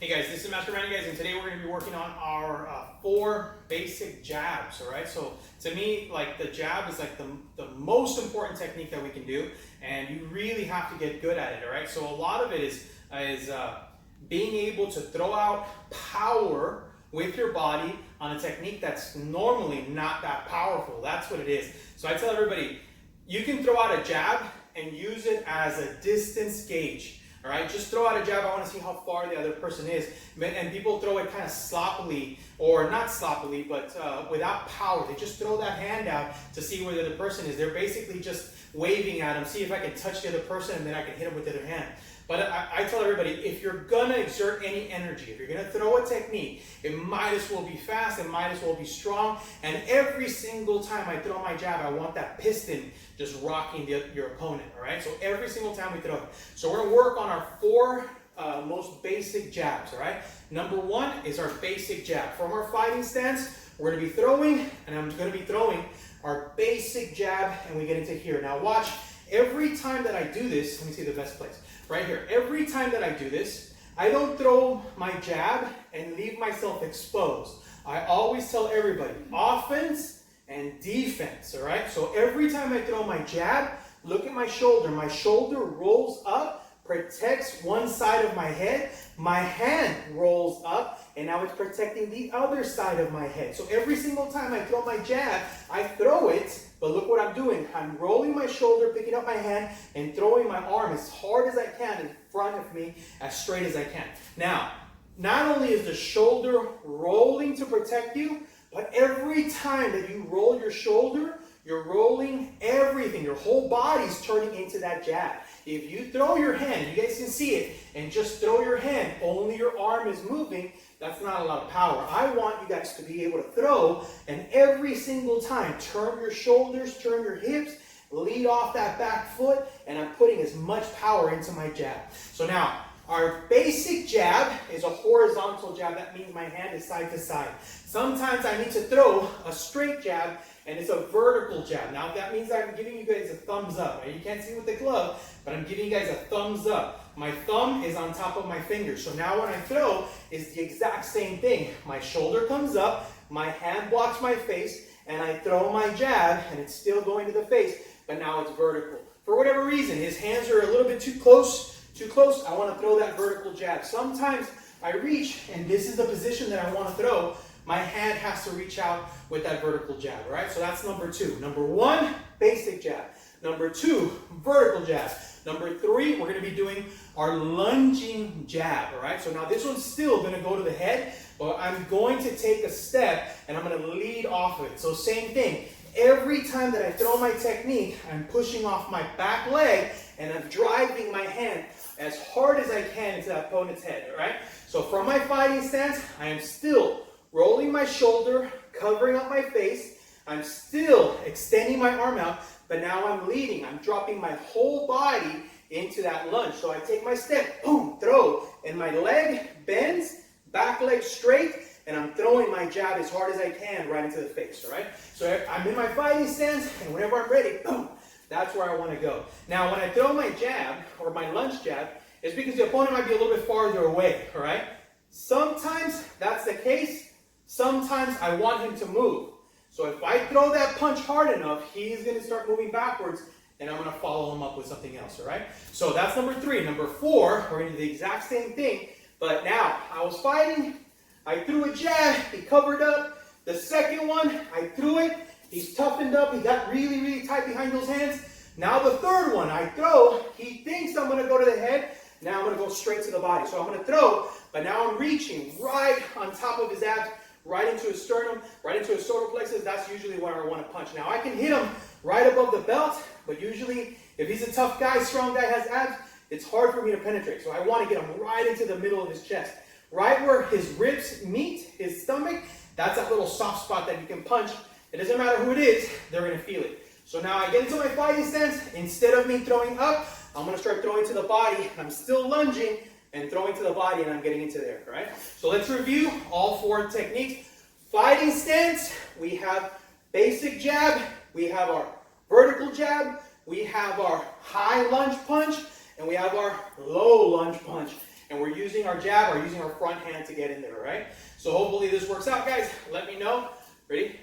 Hey guys, this is Master Randy guys, and today we're going to be working on our 4 basic jabs, alright? So to me, like the jab is like the most important technique that we can do, and you really have to get good at it, alright? So a lot of it is being able to throw out power with your body on a technique that's normally not that powerful. That's what it is. So I tell everybody, you can throw out a jab and use it as a distance gauge. All right, just throw out a jab. I want to see how far the other person is. And people throw it kind of sloppily, or not sloppily, but without power. They just throw that hand out to see where the other person is. They're basically just waving at them, see if I can touch the other person, and then I can hit them with the other hand. But I tell everybody, if you're gonna exert any energy, if you're gonna throw a technique, it might as well be fast, it might as well be strong. And every single time I throw my jab, I want that piston just rocking your opponent, all right? So every single time we throw it. So we're gonna work on our 4 most basic jabs, all right? Number 1 is our basic jab. From our fighting stance, we're gonna be throwing, and I'm gonna be throwing our basic jab, and we get into here. Now watch, every time that I do this, let me see the best place. Right here, every time that I do this, I don't throw my jab and leave myself exposed. I always tell everybody, offense and defense, all right? So every time I throw my jab, look at my shoulder. My shoulder rolls up, protects one side of my head. My hand rolls up, and now it's protecting the other side of my head. So every single time I throw my jab, I throw it, but look what I'm doing. I'm rolling my shoulder, picking up my hand, and throwing my arm as hard as I can in front of me, as straight as I can. Now, not only is the shoulder rolling to protect you, but every time that you roll your shoulder, you're rolling everything. Your whole body's turning into that jab. If you throw your hand, you guys can see it, and just throw your hand, only your arm is moving, that's not a lot of power. I want you guys to be able to throw, and every single time, turn your shoulders, turn your hips, lead off that back foot, and I'm putting as much power into my jab. So now, our basic jab is a horizontal jab. That means my hand is side to side. Sometimes I need to throw a straight jab, and it's a vertical jab. Now that means I'm giving you guys a thumbs up. Right? You can't see with the glove, but I'm giving you guys a thumbs up. My thumb is on top of my finger. So now when I throw, it's the exact same thing. My shoulder comes up, my hand blocks my face, and I throw my jab, and it's still going to the face, but now it's vertical. For whatever reason, his hands are a little bit too close, I want to throw that vertical jab. Sometimes I reach, and this is the position that I want to throw. My hand has to reach out with that vertical jab, all right? So that's number 2. Number 1, basic jab. Number 2, vertical jab. Number 3, we're going to be doing our lunging jab, all right? So now this one's still going to go to the head, but I'm going to take a step, and I'm going to lead off of it. So same thing. Every time that I throw my technique, I'm pushing off my back leg, and I'm driving my hand as hard as I can into that opponent's head, all right? So from my fighting stance, I am still rolling my shoulder, covering up my face. I'm still extending my arm out, but now I'm leading. I'm dropping my whole body into that lunge. So I take my step, boom, throw, and my leg bends, back leg straight, and I'm throwing my jab as hard as I can right into the face, all right? So I'm in my fighting stance, and whenever I'm ready, boom, that's where I want to go. Now, when I throw my jab, or my lunge jab, it's because the opponent might be a little bit farther away, all right? Sometimes that's the case. Sometimes I want him to move. So if I throw that punch hard enough, he's going to start moving backwards, and I'm going to follow him up with something else, all right? So that's number 3. Number 4, we're going to do the exact same thing, but now I was fighting. I threw a jab, he covered up. The second one, I threw it, he's toughened up, he got really, really tight behind those hands. Now the third one, I throw, he thinks I'm gonna go to the head, now I'm gonna go straight to the body. So I'm gonna throw, but now I'm reaching right on top of his abs, right into his sternum, right into his solar plexus. That's usually where I wanna punch. Now I can hit him right above the belt, but usually if he's a tough guy, strong guy, has abs, it's hard for me to penetrate. So I wanna get him right into the middle of his chest. Right where his ribs meet his stomach, that's that little soft spot that you can punch. It doesn't matter who it is, they're going to feel it. So now I get into my fighting stance. Instead of me throwing up, I'm going to start throwing to the body. I'm still lunging and throwing to the body, and I'm getting into there, all right? So let's review all 4 techniques. Fighting stance, we have basic jab, we have our vertical jab, we have our high lunge punch, and we have our low lunge punch. and we're using our jab or using our front hand to get in there, all right? So hopefully this works out, guys. Let me know. Ready?